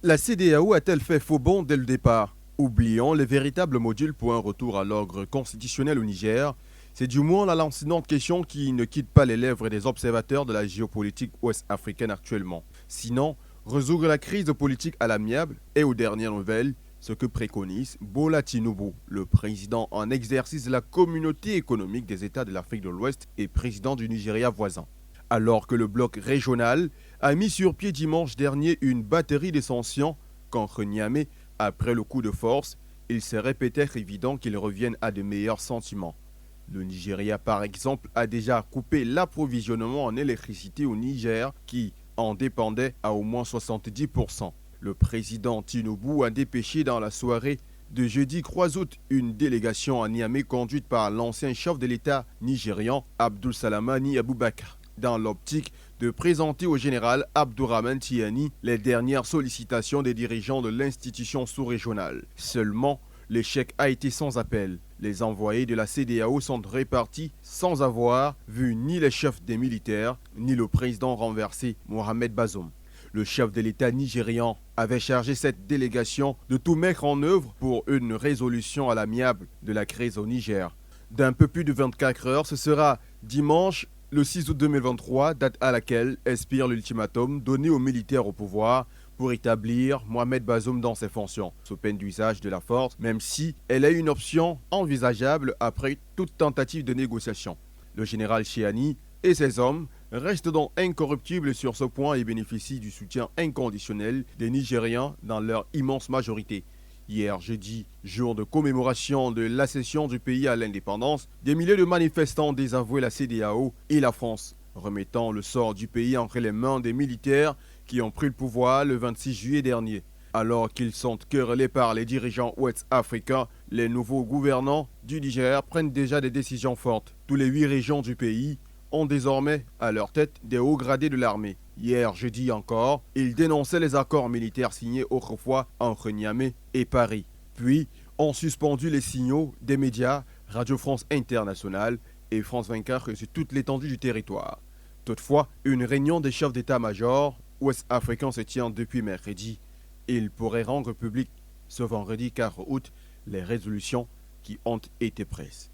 La CEDEAO a-t-elle fait faux bond dès le départ? Oublions les véritables modules pour un retour à l'ordre constitutionnel au Niger. C'est du moins la lancinante question qui ne quitte pas les lèvres des observateurs de la géopolitique ouest-africaine actuellement. Sinon, résoudre la crise politique à l'amiable et aux dernières nouvelles, ce que préconise Bola Tinubu, le président en exercice de la communauté économique des États de l'Afrique de l'Ouest et président du Nigeria voisin. Alors que le bloc régional a mis sur pied dimanche dernier une batterie de sanctions contre Niamey après le coup de force, il serait peut-être évident qu'ils reviennent à de meilleurs sentiments. Le Nigeria, par exemple, a déjà coupé l'approvisionnement en électricité au Niger qui en dépendait à au moins 70%. Le président Tinubu a dépêché dans la soirée de jeudi 3 août une délégation à Niamey conduite par l'ancien chef de l'État nigérian Abdul Salamani Aboubakar, dans l'optique de présenter au général Abdourahmane Tiani les dernières sollicitations des dirigeants de l'institution sous-régionale. Seulement, l'échec a été sans appel. Les envoyés de la CEDEAO sont répartis sans avoir vu ni les chefs des militaires, ni le président renversé Mohamed Bazoum. Le chef de l'État nigérian avait chargé cette délégation de tout mettre en œuvre pour une résolution à l'amiable de la crise au Niger. D'un peu plus de 24 heures, ce sera dimanche le 6 août 2023, date à laquelle expire l'ultimatum donné aux militaires au pouvoir pour établir Mohamed Bazoum dans ses fonctions, sous peine d'usage de la force, même si elle est une option envisageable après toute tentative de négociation. Le général Chiani et ses hommes restent donc incorruptibles sur ce point et bénéficient du soutien inconditionnel des Nigériens dans leur immense majorité. Hier jeudi, jour de commémoration de l'accession du pays à l'indépendance, des milliers de manifestants ont désavoué la CEDEAO et la France, remettant le sort du pays entre les mains des militaires qui ont pris le pouvoir le 26 juillet dernier. Alors qu'ils sont querellés par les dirigeants ouest-africains, les nouveaux gouvernants du Niger prennent déjà des décisions fortes. Tous les 8 régions du pays ont désormais à leur tête des hauts gradés de l'armée. Hier jeudi encore, ils dénonçaient les accords militaires signés autrefois entre Niamey et Paris. Puis ont suspendu les signaux des médias Radio France Internationale et France 24 sur toute l'étendue du territoire. Toutefois, une réunion des chefs d'état-major ouest-africains se tient depuis mercredi et ils pourraient rendre public ce vendredi 4 août les résolutions qui ont été prises.